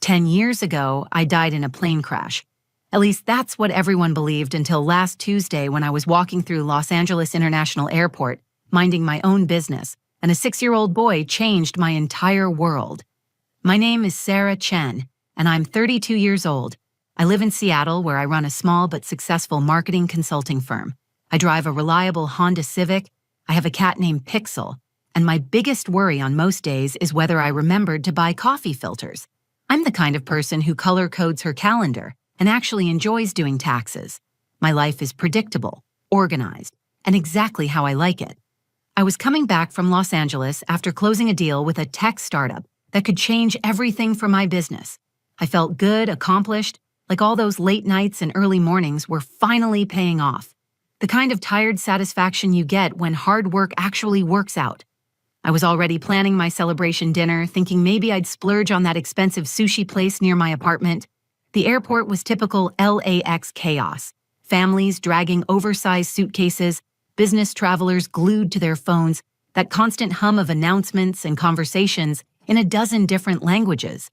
10 years ago, I died in a plane crash. At least that's what everyone believed until last Tuesday when I was walking through Los Angeles International Airport, minding my own business, and a 6-year-old boy changed my entire world. My name is Sarah Chen, and I'm 32 years old. I live in Seattle, where I run a small but successful marketing consulting firm. I drive a reliable Honda Civic, I have a cat named Pixel, and my biggest worry on most days is whether I remembered to buy coffee filters. I'm the kind of person who color codes her calendar and actually enjoys doing taxes. My life is predictable, organized, and exactly how I like it. I was coming back from Los Angeles after closing a deal with a tech startup that could change everything for my business. I felt good, accomplished, like all those late nights and early mornings were finally paying off. The kind of tired satisfaction you get when hard work actually works out. I was already planning my celebration dinner, thinking maybe I'd splurge on that expensive sushi place near my apartment. The airport was typical LAX chaos. Families dragging oversized suitcases, business travelers glued to their phones, that constant hum of announcements and conversations in a dozen different languages.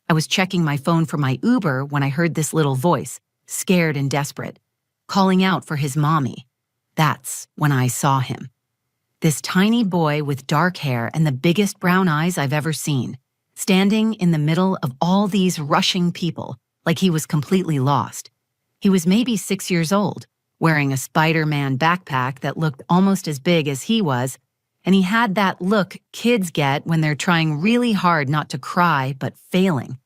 I was checking my phone for my Uber when I heard this little voice, scared and desperate, calling out for his mommy. That's when I saw him. This tiny boy with dark hair and the biggest brown eyes I've ever seen, standing in the middle of all these rushing people, like he was completely lost. He was maybe 6 years old, wearing a Spider-Man backpack that looked almost as big as he was, and he had that look kids get when they're trying really hard not to cry but failing.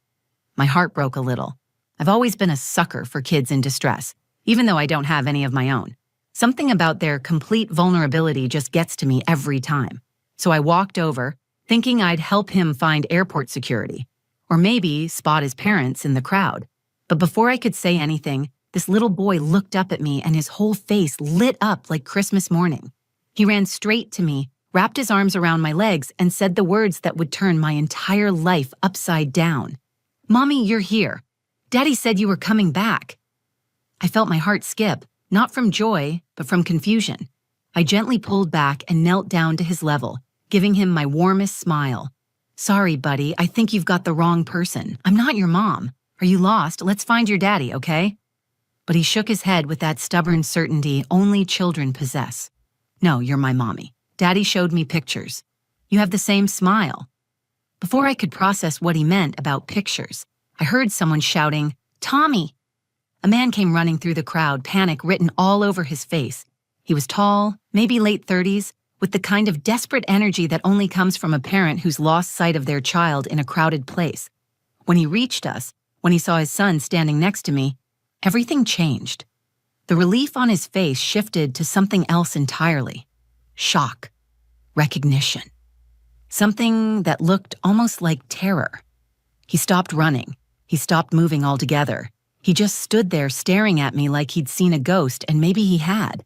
My heart broke a little. I've always been a sucker for kids in distress, even though I don't have any of my own. Something about their complete vulnerability just gets to me every time. So I walked over, thinking I'd help him find airport security, or maybe spot his parents in the crowd. But before I could say anything, this little boy looked up at me and his whole face lit up like Christmas morning. He ran straight to me, wrapped his arms around my legs, and said the words that would turn my entire life upside down. "Mommy, you're here. Daddy said you were coming back." I felt my heart skip, not from joy, but from confusion. I gently pulled back and knelt down to his level, giving him my warmest smile. "Sorry, buddy, I think you've got the wrong person. I'm not your mom. Are you lost? Let's find your daddy, okay?" But he shook his head with that stubborn certainty only children possess. "No, you're my mommy. Daddy showed me pictures. You have the same smile." Before I could process what he meant about pictures, I heard someone shouting, "Tommy!" A man came running through the crowd, panic written all over his face. He was tall, maybe late 30s, with the kind of desperate energy that only comes from a parent who's lost sight of their child in a crowded place. When he reached us, when he saw his son standing next to me, everything changed. The relief on his face shifted to something else entirely. Shock. Recognition. Something that looked almost like terror. He stopped running. He stopped moving altogether. He just stood there staring at me like he'd seen a ghost, and maybe he had.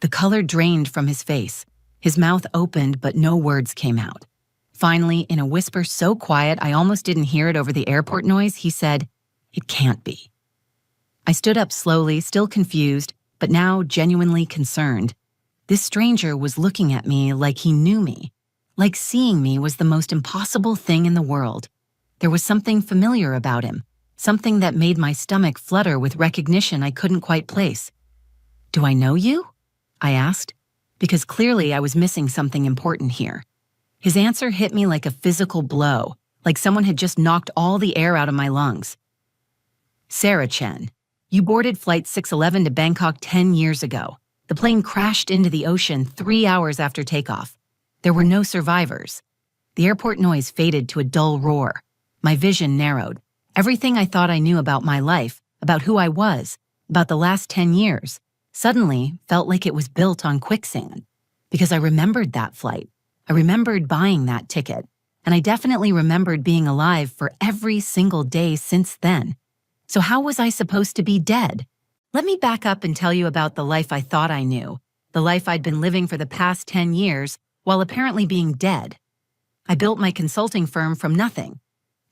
The color drained from his face. His mouth opened, but no words came out. Finally, in a whisper so quiet I almost didn't hear it over the airport noise, he said, "It can't be." I stood up slowly, still confused, but now genuinely concerned. This stranger was looking at me like he knew me, like seeing me was the most impossible thing in the world. There was something familiar about him, something that made my stomach flutter with recognition I couldn't quite place. "Do I know you?" I asked, because clearly I was missing something important here. His answer hit me like a physical blow, like someone had just knocked all the air out of my lungs. "Sarah Chen, you boarded Flight 611 to Bangkok 10 years ago. The plane crashed into the ocean 3 hours after takeoff. There were no survivors." The airport noise faded to a dull roar. My vision narrowed. Everything I thought I knew about my life, about who I was, about the last 10 years, suddenly felt like it was built on quicksand. Because I remembered that flight. I remembered buying that ticket. And I definitely remembered being alive for every single day since then. So how was I supposed to be dead? Let me back up and tell you about the life I thought I knew, the life I'd been living for the past 10 years while apparently being dead. I built my consulting firm from nothing.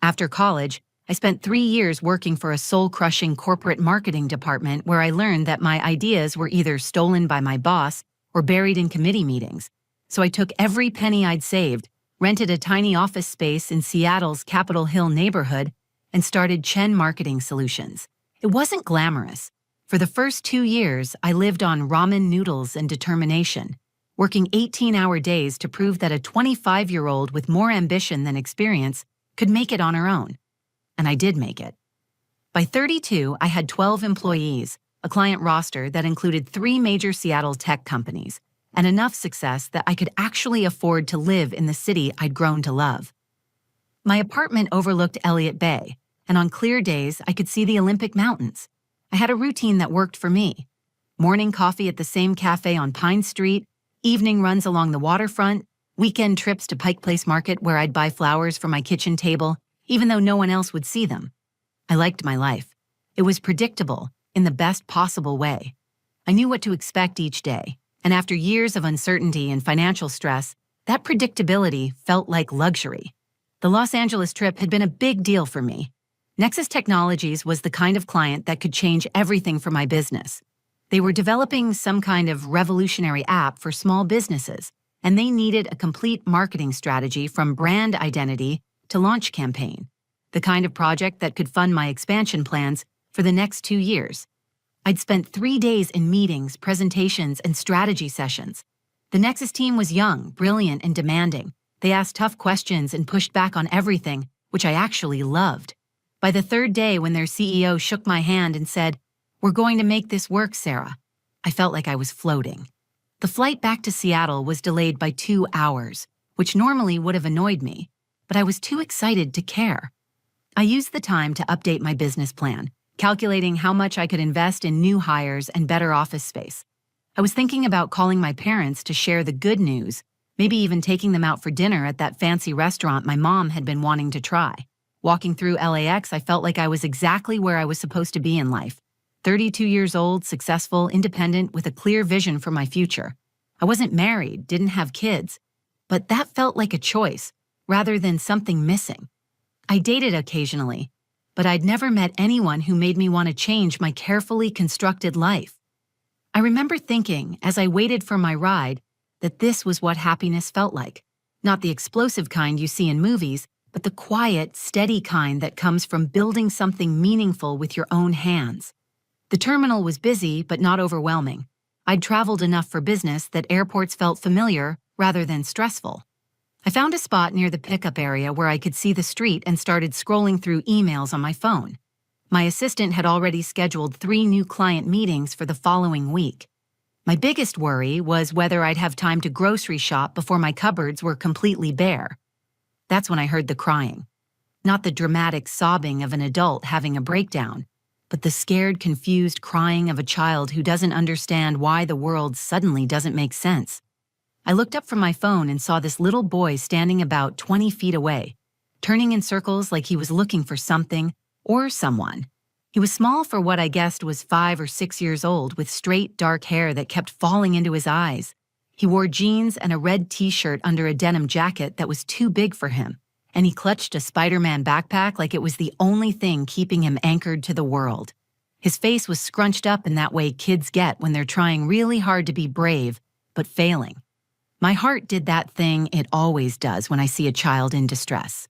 After college, I spent 3 years working for a soul-crushing corporate marketing department where I learned that my ideas were either stolen by my boss or buried in committee meetings. So I took every penny I'd saved, rented a tiny office space in Seattle's Capitol Hill neighborhood, and started Chen Marketing Solutions. It wasn't glamorous. For the first 2 years, I lived on ramen noodles and determination, working 18-hour days to prove that a 25-year-old with more ambition than experience could make it on her own. And I did make it. By 32, I had 12 employees, a client roster that included 3 major Seattle tech companies, and enough success that I could actually afford to live in the city I'd grown to love. My apartment overlooked Elliott Bay, and on clear days, I could see the Olympic Mountains. I had a routine that worked for me. Morning coffee at the same cafe on Pine Street, evening runs along the waterfront, weekend trips to Pike Place Market where I'd buy flowers for my kitchen table, even though no one else would see them. I liked my life. It was predictable, in the best possible way. I knew what to expect each day, and after years of uncertainty and financial stress, that predictability felt like luxury. The Los Angeles trip had been a big deal for me. Nexus Technologies was the kind of client that could change everything for my business. They were developing some kind of revolutionary app for small businesses, and they needed a complete marketing strategy from brand identity to launch campaign, the kind of project that could fund my expansion plans for the next 2 years. I'd spent 3 days in meetings, presentations, and strategy sessions. The Nexus team was young, brilliant, and demanding. They asked tough questions and pushed back on everything, which I actually loved. By the 3rd day, when their CEO shook my hand and said, "We're going to make this work, Sarah," I felt like I was floating. The flight back to Seattle was delayed by 2 hours, which normally would have annoyed me, but I was too excited to care. I used the time to update my business plan, calculating how much I could invest in new hires and better office space. I was thinking about calling my parents to share the good news, maybe even taking them out for dinner at that fancy restaurant my mom had been wanting to try. Walking through LAX, I felt like I was exactly where I was supposed to be in life. 32 years old, successful, independent, with a clear vision for my future. I wasn't married, didn't have kids, but that felt like a choice, rather than something missing. I dated occasionally, but I'd never met anyone who made me want to change my carefully constructed life. I remember thinking, as I waited for my ride, that this was what happiness felt like. Not the explosive kind you see in movies, but the quiet, steady kind that comes from building something meaningful with your own hands. The terminal was busy, but not overwhelming. I'd traveled enough for business that airports felt familiar rather than stressful. I found a spot near the pickup area where I could see the street and started scrolling through emails on my phone. My assistant had already scheduled 3 new client meetings for the following week. My biggest worry was whether I'd have time to grocery shop before my cupboards were completely bare. That's when I heard the crying. Not the dramatic sobbing of an adult having a breakdown, but the scared, confused crying of a child who doesn't understand why the world suddenly doesn't make sense. I looked up from my phone and saw this little boy standing about 20 feet away, turning in circles like he was looking for something or someone. He was small for what I guessed was 5 or 6 years old, with straight, dark hair that kept falling into his eyes. He wore jeans and a red t-shirt under a denim jacket that was too big for him, and he clutched a Spider-Man backpack like it was the only thing keeping him anchored to the world. His face was scrunched up in that way kids get when they're trying really hard to be brave, but failing. My heart did that thing it always does when I see a child in distress.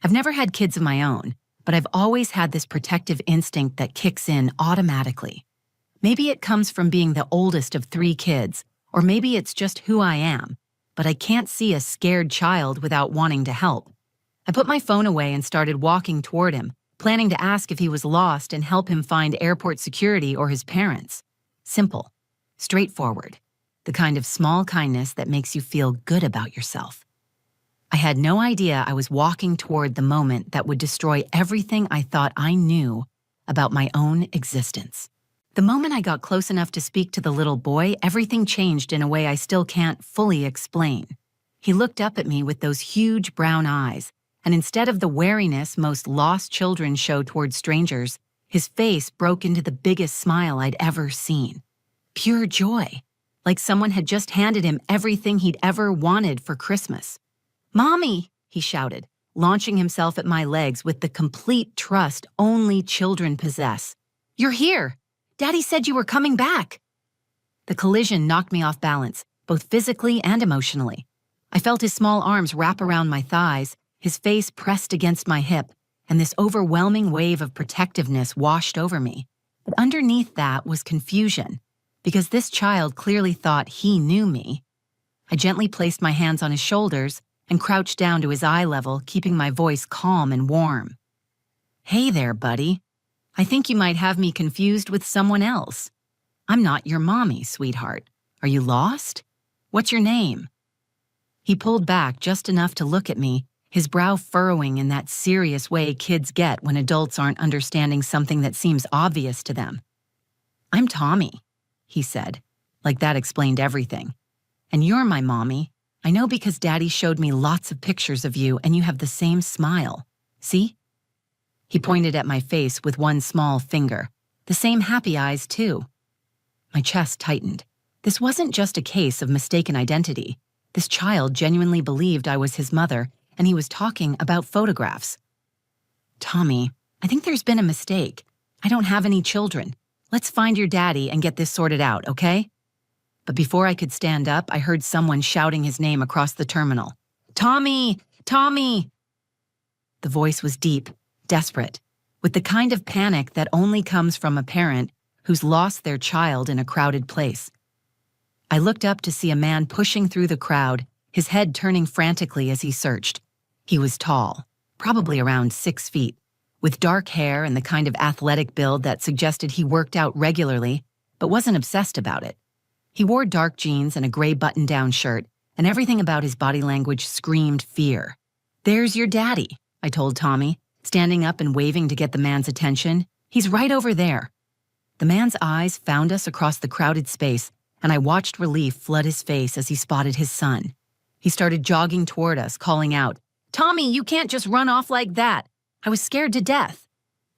I've never had kids of my own, but I've always had this protective instinct that kicks in automatically. Maybe it comes from being the oldest of 3 kids, or maybe it's just who I am, but I can't see a scared child without wanting to help. I put my phone away and started walking toward him, planning to ask if he was lost and help him find airport security or his parents. Simple, straightforward, the kind of small kindness that makes you feel good about yourself. I had no idea I was walking toward the moment that would destroy everything I thought I knew about my own existence. The moment I got close enough to speak to the little boy, everything changed in a way I still can't fully explain. He looked up at me with those huge brown eyes, and instead of the wariness most lost children show toward strangers, his face broke into the biggest smile I'd ever seen. Pure joy, like someone had just handed him everything he'd ever wanted for Christmas. "Mommy," he shouted, launching himself at my legs with the complete trust only children possess. "You're here! Daddy said you were coming back." The collision knocked me off balance, both physically and emotionally. I felt his small arms wrap around my thighs, his face pressed against my hip, and this overwhelming wave of protectiveness washed over me. But underneath that was confusion, because this child clearly thought he knew me. I gently placed my hands on his shoulders and crouched down to his eye level, keeping my voice calm and warm. "Hey there, buddy. I think you might have me confused with someone else. I'm not your mommy, sweetheart. Are you lost? What's your name?" He pulled back just enough to look at me, his brow furrowing in that serious way kids get when adults aren't understanding something that seems obvious to them. "I'm Tommy," he said, like that explained everything. "And you're my mommy. I know because Daddy showed me lots of pictures of you and you have the same smile. See?" He pointed at my face with one small finger. The same happy eyes, too. My chest tightened. This wasn't just a case of mistaken identity. This child genuinely believed I was his mother, and he was talking about photographs. "Tommy, I think there's been a mistake. I don't have any children. Let's find your daddy and get this sorted out, okay?" But before I could stand up, I heard someone shouting his name across the terminal. "Tommy! Tommy!" The voice was deep, desperate, with the kind of panic that only comes from a parent who's lost their child in a crowded place. I looked up to see a man pushing through the crowd, his head turning frantically as he searched. He was tall, probably around 6 feet, with dark hair and the kind of athletic build that suggested he worked out regularly, but wasn't obsessed about it. He wore dark jeans and a gray button-down shirt, and everything about his body language screamed fear. "There's your daddy," I told Tommy, standing up and waving to get the man's attention. "He's right over there." The man's eyes found us across the crowded space, and I watched relief flood his face as he spotted his son. He started jogging toward us, calling out, "Tommy, you can't just run off like that." I was scared to death.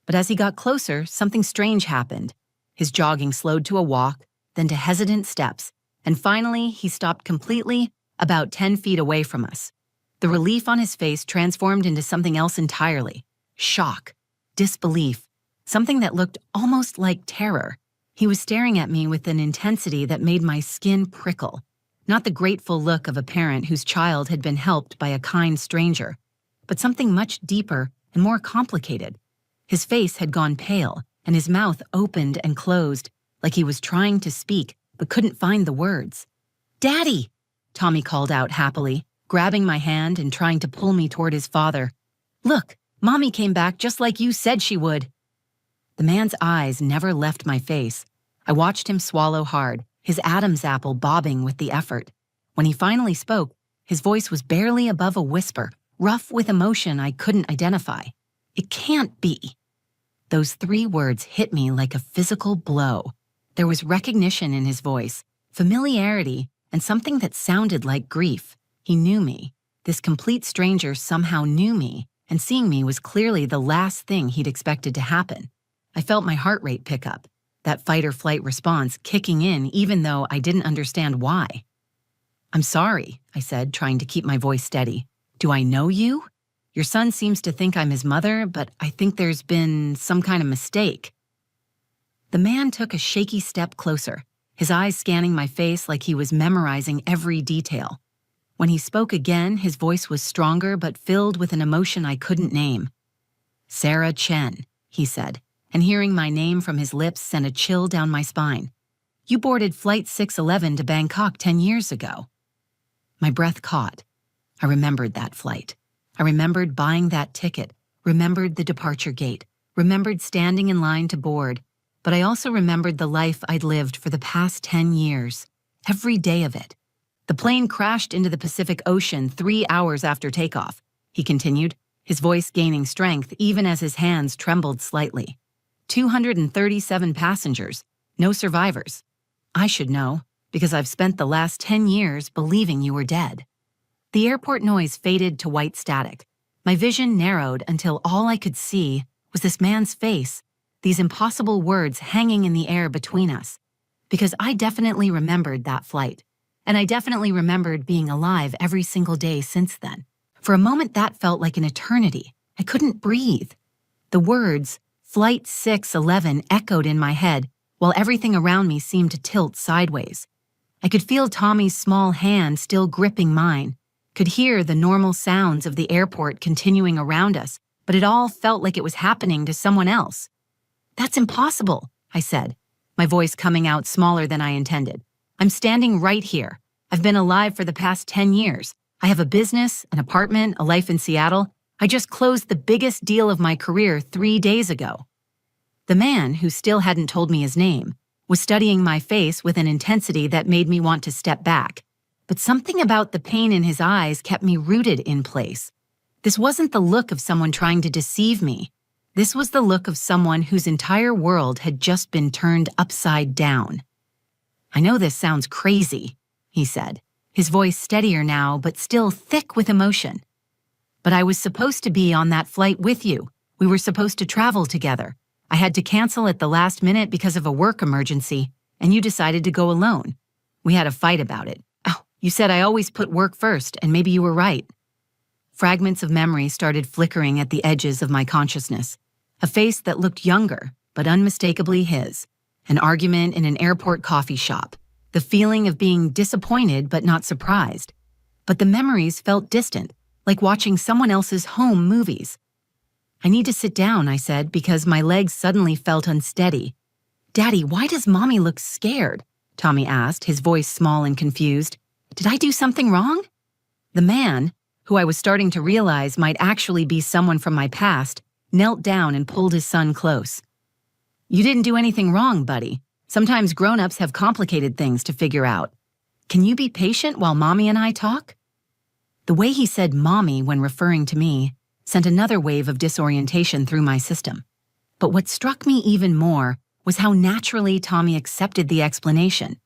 But as he got closer, something strange happened. His jogging slowed to a walk, then to hesitant steps, and finally he stopped completely, about 10 feet away from us. The relief on his face transformed into something else entirely. Shock, disbelief, something that looked almost like terror. He was staring at me with an intensity that made my skin prickle. Not the grateful look of a parent whose child had been helped by a kind stranger, but something much deeper and more complicated. His face had gone pale, and his mouth opened and closed, like he was trying to speak, but couldn't find the words. "Daddy!" Tommy called out happily, grabbing my hand and trying to pull me toward his father. "Look, Mommy came back just like you said she would." The man's eyes never left my face. I watched him swallow hard, his Adam's apple bobbing with the effort. When he finally spoke, his voice was barely above a whisper, rough with emotion I couldn't identify. "It can't be." Those 3 words hit me like a physical blow. There was recognition in his voice, familiarity, and something that sounded like grief. He knew me. This complete stranger somehow knew me, and seeing me was clearly the last thing he'd expected to happen. I felt my heart rate pick up, that fight-or-flight response kicking in even though I didn't understand why. "I'm sorry," I said, trying to keep my voice steady. "Do I know you? Your son seems to think I'm his mother, but I think there's been some kind of mistake." The man took a shaky step closer, his eyes scanning my face like he was memorizing every detail. When he spoke again, his voice was stronger but filled with an emotion I couldn't name. "Sarah Chen," he said, and hearing my name from his lips sent a chill down my spine. "You boarded Flight 611 to Bangkok 10 years ago." My breath caught. I remembered that flight. I remembered buying that ticket, remembered the departure gate, remembered standing in line to board, but I also remembered the life I'd lived for the past 10 years, every day of it. "The plane crashed into the Pacific Ocean 3 hours after takeoff," he continued, his voice gaining strength even as his hands trembled slightly. 237 passengers, no survivors. I should know, because I've spent the last 10 years believing you were dead. The airport noise faded to white static. My vision narrowed until all I could see was this man's face, these impossible words hanging in the air between us. Because I definitely remembered that flight, and I definitely remembered being alive every single day since then. For a moment that felt like an eternity. I couldn't breathe. The words, Flight 611, echoed in my head, while everything around me seemed to tilt sideways. I could feel Tommy's small hand still gripping mine, could hear the normal sounds of the airport continuing around us, but it all felt like it was happening to someone else. "That's impossible," I said, my voice coming out smaller than I intended. "I'm standing right here. I've been alive for the past 10 years. I have a business, an apartment, a life in Seattle. I just closed the biggest deal of my career 3 days ago." The man, who still hadn't told me his name, was studying my face with an intensity that made me want to step back. But something about the pain in his eyes kept me rooted in place. This wasn't the look of someone trying to deceive me. This was the look of someone whose entire world had just been turned upside down. "I know this sounds crazy," he said, his voice steadier now but still thick with emotion. "But I was supposed to be on that flight with you. We were supposed to travel together. I had to cancel at the last minute because of a work emergency, and you decided to go alone. We had a fight about it. Oh, you said I always put work first, and maybe you were right." Fragments of memory started flickering at the edges of my consciousness. A face that looked younger, but unmistakably his. An argument in an airport coffee shop. The feeling of being disappointed but not surprised. But the memories felt distant, like watching someone else's home movies. "I need to sit down," I said, because my legs suddenly felt unsteady. "Daddy, why does Mommy look scared?" Tommy asked, his voice small and confused. "Did I do something wrong?" The man, who I was starting to realize might actually be someone from my past, knelt down and pulled his son close. "You didn't do anything wrong, buddy. Sometimes grown-ups have complicated things to figure out. Can you be patient while Mommy and I talk?" The way he said Mommy when referring to me sent another wave of disorientation through my system. But what struck me even more was how naturally Tommy accepted the explanation,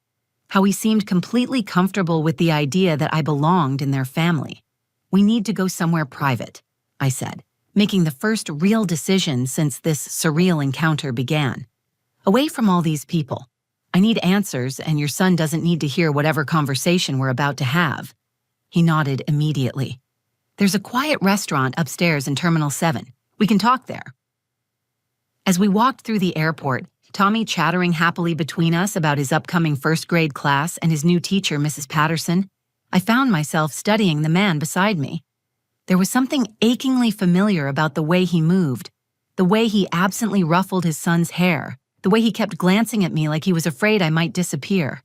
how he seemed completely comfortable with the idea that I belonged in their family. "We need to go somewhere private," I said, making the first real decision since this surreal encounter began. "Away from all these people. I need answers, and your son doesn't need to hear whatever conversation we're about to have." He nodded immediately. "There's a quiet restaurant upstairs in Terminal 7. We can talk there." As we walked through the airport, Tommy chattering happily between us about his upcoming first-grade class and his new teacher, Mrs. Patterson, I found myself studying the man beside me. There was something achingly familiar about the way he moved, the way he absently ruffled his son's hair, the way he kept glancing at me like he was afraid I might disappear.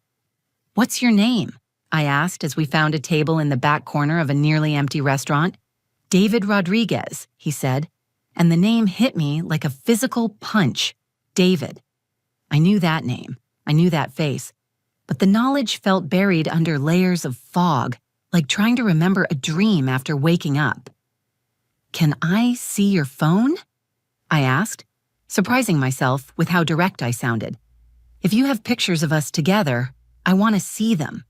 "What's your name?" I asked as we found a table in the back corner of a nearly empty restaurant. "David Rodriguez," he said, and the name hit me like a physical punch. David. I knew that name. I knew that face. But the knowledge felt buried under layers of fog, like trying to remember a dream after waking up. "Can I see your phone?" I asked, surprising myself with how direct I sounded. "If you have pictures of us together, I want to see them."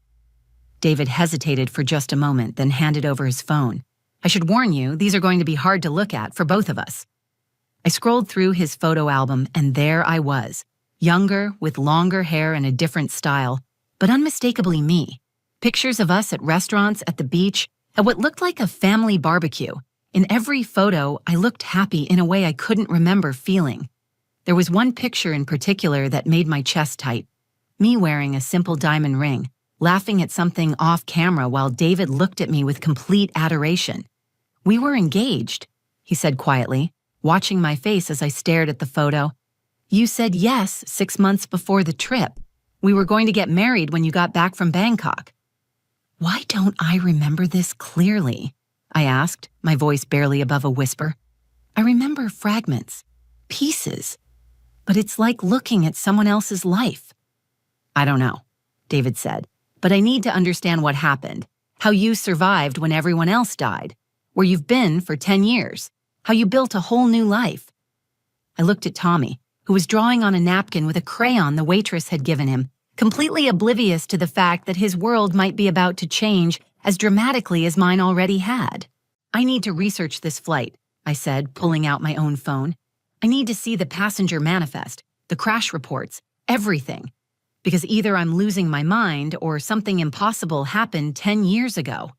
David hesitated for just a moment, then handed over his phone. "I should warn you, these are going to be hard to look at for both of us." I scrolled through his photo album, and there I was, younger, with longer hair and a different style, but unmistakably me. Pictures of us at restaurants, at the beach, at what looked like a family barbecue. In every photo, I looked happy in a way I couldn't remember feeling. There was one picture in particular that made my chest tight. Me wearing a simple diamond ring, laughing at something off camera while David looked at me with complete adoration. "We were engaged," he said quietly, watching my face as I stared at the photo. "You said yes 6 months before the trip. We were going to get married when you got back from Bangkok." "Why don't I remember this clearly?" I asked, my voice barely above a whisper. "I remember fragments, pieces, but it's like looking at someone else's life." "I don't know," David said, "but I need to understand what happened, how you survived when everyone else died, where you've been for 10 years, how you built a whole new life." I looked at Tommy, who was drawing on a napkin with a crayon the waitress had given him, completely oblivious to the fact that his world might be about to change as dramatically as mine already had. "I need to research this flight," I said, pulling out my own phone. "I need to see the passenger manifest, the crash reports, everything. Because either I'm losing my mind or something impossible happened 10 years ago."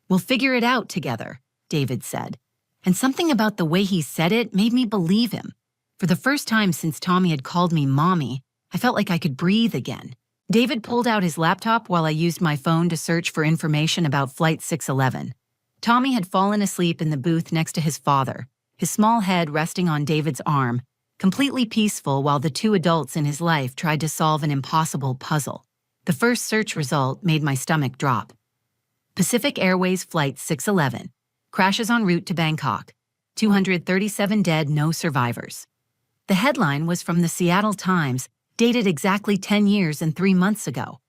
"We'll figure it out together," David said. And something about the way he said it made me believe him. For the first time since Tommy had called me Mommy, I felt like I could breathe again. David pulled out his laptop while I used my phone to search for information about Flight 611. Tommy had fallen asleep in the booth next to his father, his small head resting on David's arm, completely peaceful while the two adults in his life tried to solve an impossible puzzle. The first search result made my stomach drop. Pacific Airways Flight 611 crashes en route to Bangkok. 237 dead, no survivors. The headline was from the Seattle Times, dated exactly 10 years and 3 months ago.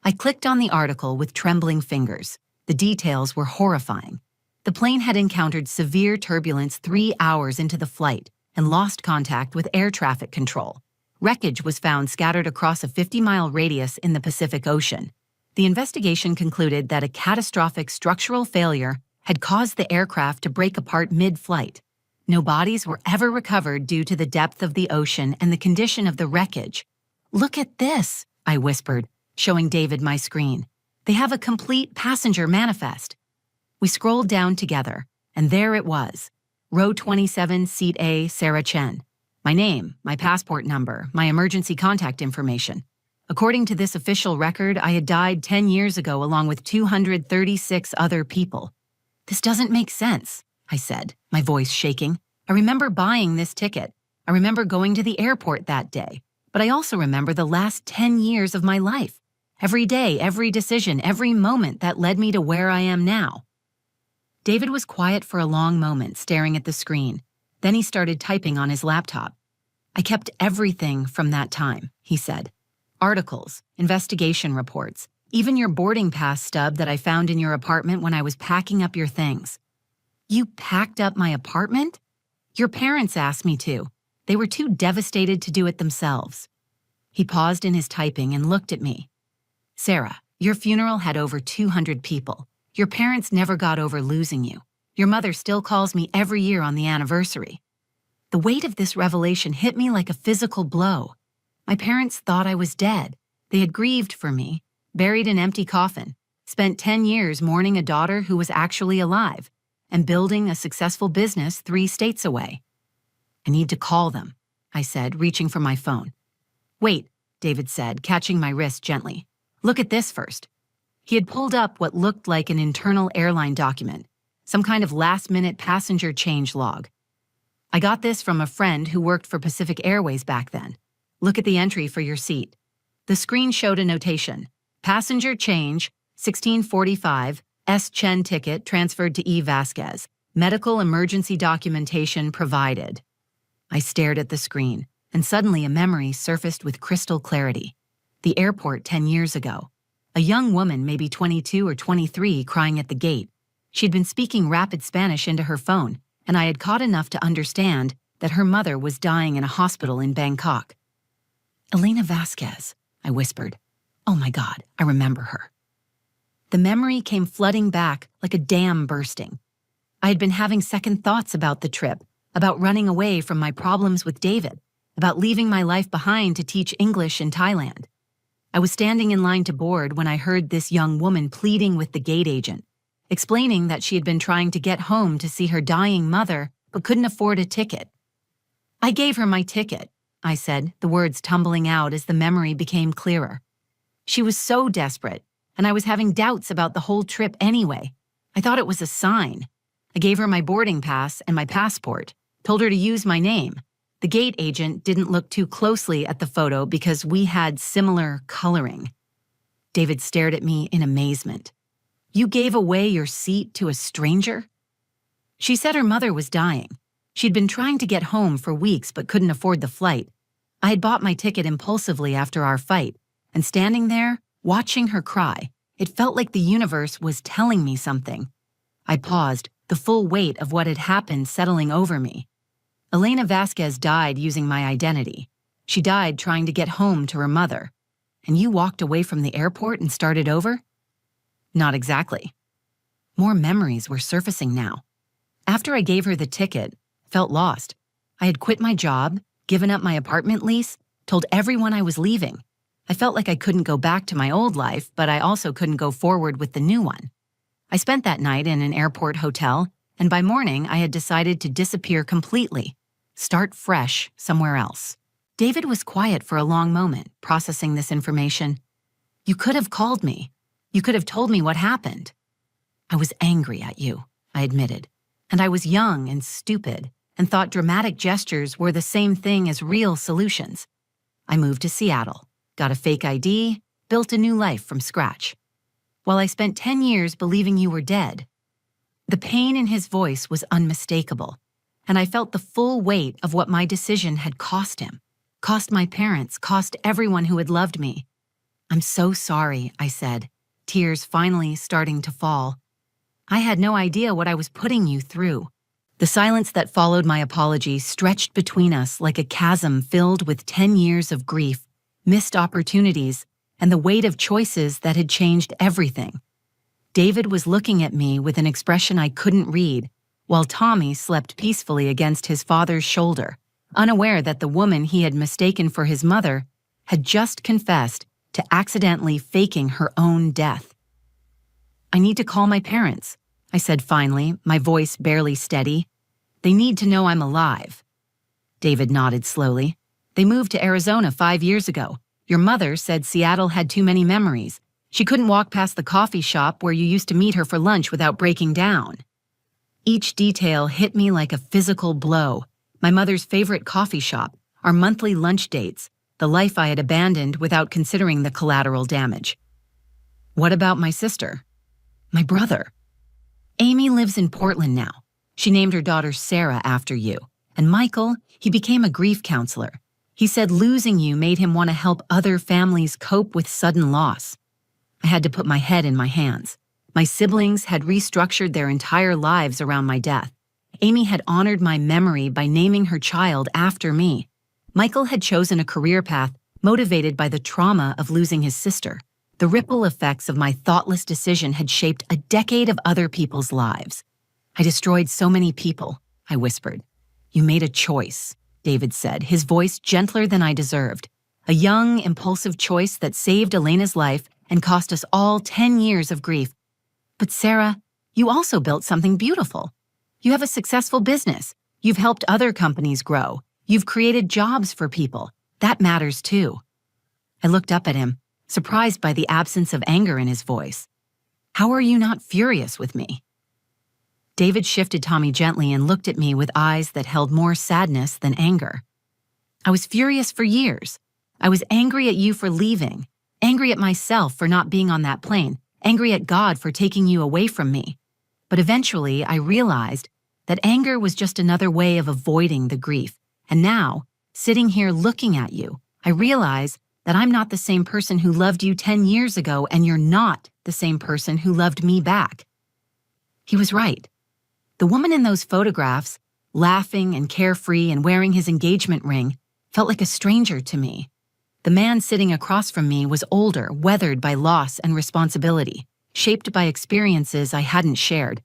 I clicked on the article with trembling fingers. The details were horrifying. The plane had encountered severe turbulence 3 hours into the flight and lost contact with air traffic control. Wreckage was found scattered across a 50-mile radius in the Pacific Ocean. The investigation concluded that a catastrophic structural failure had caused the aircraft to break apart mid-flight. No bodies were ever recovered due to the depth of the ocean and the condition of the wreckage. "Look at this," I whispered, showing David my screen. "They have a complete passenger manifest." We scrolled down together, and there it was. Row 27, Seat A, Sarah Chen. My name, my passport number, my emergency contact information. According to this official record, I had died 10 years ago along with 236 other people. "This doesn't make sense," I said, my voice shaking. "I remember buying this ticket. I remember going to the airport that day. But I also remember the last 10 years of my life. Every day, every decision, every moment that led me to where I am now." David was quiet for a long moment, staring at the screen. Then he started typing on his laptop. "I kept everything from that time," he said. "Articles, investigation reports, even your boarding pass stub that I found in your apartment when I was packing up your things." "You packed up my apartment?" "Your parents asked me to. They were too devastated to do it themselves." He paused in his typing and looked at me. "Sarah, your funeral had over 200 people. Your parents never got over losing you. Your mother still calls me every year on the anniversary." The weight of this revelation hit me like a physical blow. My parents thought I was dead. They had grieved for me, buried an empty coffin, spent 10 years mourning a daughter who was actually alive, and building a successful business 3 states away. "I need to call them," I said, reaching for my phone. "Wait," David said, catching my wrist gently. "Look at this first." He had pulled up what looked like an internal airline document, some kind of last-minute passenger change log. "I got this from a friend who worked for Pacific Airways back then. Look at the entry for your seat." The screen showed a notation. "Passenger change, 1645, S. Chen ticket transferred to E. Vasquez. Medical emergency documentation provided." I stared at the screen, and suddenly a memory surfaced with crystal clarity. The airport 10 years ago. A young woman, maybe 22 or 23, crying at the gate. She'd been speaking rapid Spanish into her phone, and I had caught enough to understand that her mother was dying in a hospital in Bangkok. "Elena Vasquez," I whispered. "Oh my God, I remember her." The memory came flooding back like a dam bursting. I had been having second thoughts about the trip, about running away from my problems with David, about leaving my life behind to teach English in Thailand. I was standing in line to board when I heard this young woman pleading with the gate agent, explaining that she had been trying to get home to see her dying mother but couldn't afford a ticket. "I gave her my ticket," I said, the words tumbling out as the memory became clearer. "She was so desperate, and I was having doubts about the whole trip anyway. I thought it was a sign. I gave her my boarding pass and my passport, told her to use my name. The gate agent didn't look too closely at the photo because we had similar coloring." David stared at me in amazement. "You gave away your seat to a stranger?" "She said her mother was dying. She'd been trying to get home for weeks but couldn't afford the flight. I had bought my ticket impulsively after our fight, and standing there, watching her cry, it felt like the universe was telling me something." I paused, the full weight of what had happened settling over me. "Elena Vasquez died using my identity. She died trying to get home to her mother. And you walked away from the airport and started over?" "Not exactly." More memories were surfacing now. After I gave her the ticket, I felt lost. I had quit my job, given up my apartment lease, told everyone I was leaving. I felt like I couldn't go back to my old life, but I also couldn't go forward with the new one. I spent that night in an airport hotel, and by morning I had decided to disappear completely, start fresh somewhere else. David was quiet for a long moment, processing this information. "You could have called me. You could have told me what happened." "I was angry at you," I admitted. "And I was young and stupid, and thought dramatic gestures were the same thing as real solutions. I moved to Seattle, got a fake ID, built a new life from scratch. While I spent 10 years believing you were dead. The pain in his voice was unmistakable, and I felt the full weight of what my decision had cost him, cost my parents, cost everyone who had loved me. "I'm so sorry," I said, tears finally starting to fall. "I had no idea what I was putting you through." The silence that followed my apology stretched between us like a chasm filled with 10 years of grief, missed opportunities, and the weight of choices that had changed everything. David was looking at me with an expression I couldn't read, while Tommy slept peacefully against his father's shoulder, unaware that the woman he had mistaken for his mother had just confessed to accidentally faking her own death. "I need to call my parents," I said finally, my voice barely steady. "They need to know I'm alive." David nodded slowly. "They moved to Arizona 5 years ago. Your mother said Seattle had too many memories. She couldn't walk past the coffee shop where you used to meet her for lunch without breaking down." Each detail hit me like a physical blow. My mother's favorite coffee shop, our monthly lunch dates, the life I had abandoned without considering the collateral damage. "What about my sister?" "My brother." "Amy lives in Portland now. She named her daughter Sarah after you. And Michael, he became a grief counselor. He said losing you made him want to help other families cope with sudden loss." I had to put my head in my hands. My siblings had restructured their entire lives around my death. Amy had honored my memory by naming her child after me. Michael had chosen a career path motivated by the trauma of losing his sister. The ripple effects of my thoughtless decision had shaped a decade of other people's lives. "I destroyed so many people," I whispered. "You made a choice," David said, his voice gentler than I deserved. "A young, impulsive choice that saved Elena's life and cost us all 10 years of grief. But Sarah, you also built something beautiful. You have a successful business. You've helped other companies grow. You've created jobs for people. That matters too." I looked up at him, surprised by the absence of anger in his voice. "How are you not furious with me?" David shifted Tommy gently and looked at me with eyes that held more sadness than anger. "I was furious for years. I was angry at you for leaving, angry at myself for not being on that plane, angry at God for taking you away from me. But eventually I realized that anger was just another way of avoiding the grief. And now, sitting here looking at you, I realize that I'm not the same person who loved you 10 years ago, and you're not the same person who loved me back." He was right. The woman in those photographs, laughing and carefree and wearing his engagement ring, felt like a stranger to me. The man sitting across from me was older, weathered by loss and responsibility, shaped by experiences I hadn't shared.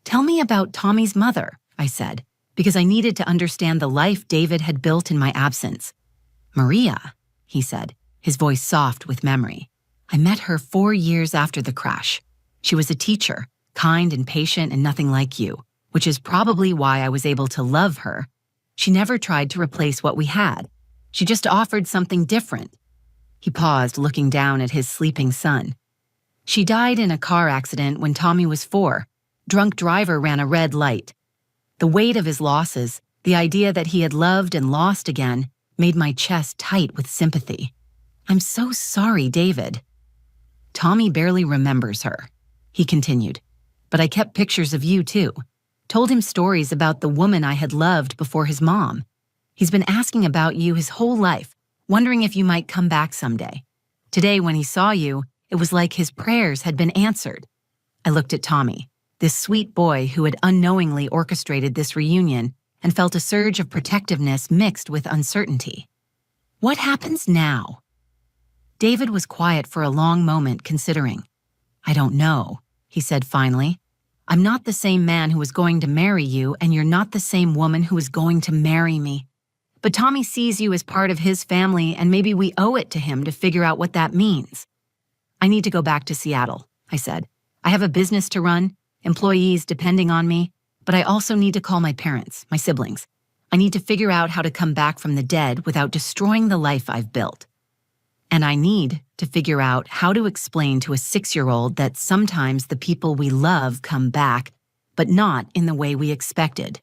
"Tell me about Tommy's mother," I said, because I needed to understand the life David had built in my absence. "Maria," he said, his voice soft with memory. "I met her 4 years after the crash. She was a teacher, kind and patient and nothing like you, which is probably why I was able to love her. She never tried to replace what we had. She just offered something different." He paused, looking down at his sleeping son. "She died in a car accident when Tommy was 4. Drunk driver ran a red light." The weight of his losses, the idea that he had loved and lost again, made my chest tight with sympathy. "I'm so sorry, David." "Tommy barely remembers her," he continued. "But I kept pictures of you too. Told him stories about the woman I had loved before his mom. He's been asking about you his whole life, wondering if you might come back someday. Today, when he saw you, it was like his prayers had been answered." I looked at Tommy, this sweet boy who had unknowingly orchestrated this reunion, and felt a surge of protectiveness mixed with uncertainty. "What happens now?" David was quiet for a long moment, considering. "I don't know," he said finally. "I'm not the same man who was going to marry you, and you're not the same woman who is going to marry me. But Tommy sees you as part of his family, and maybe we owe it to him to figure out what that means." "I need to go back to Seattle," I said. "I have a business to run, employees depending on me, but I also need to call my parents, my siblings. I need to figure out how to come back from the dead without destroying the life I've built. And I need to figure out how to explain to a 6-year-old that sometimes the people we love come back, but not in the way we expected."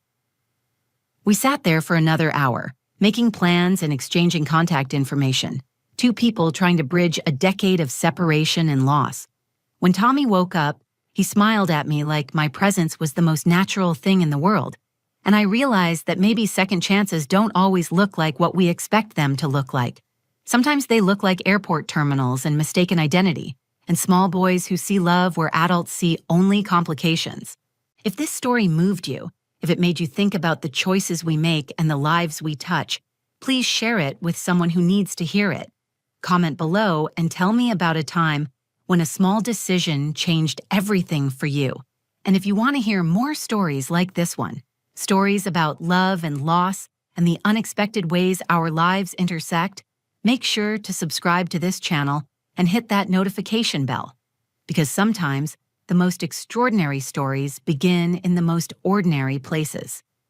We sat there for another hour, making plans and exchanging contact information. Two people trying to bridge a decade of separation and loss. When Tommy woke up, he smiled at me like my presence was the most natural thing in the world. And I realized that maybe second chances don't always look like what we expect them to look like. Sometimes they look like airport terminals and mistaken identity, and small boys who see love where adults see only complications. If this story moved you, if it made you think about the choices we make and the lives we touch, please share it with someone who needs to hear it. Comment below and tell me about a time when a small decision changed everything for you. And if you want to hear more stories like this one, stories about love and loss and the unexpected ways our lives intersect, make sure to subscribe to this channel and hit that notification bell. Because sometimes the most extraordinary stories begin in the most ordinary places.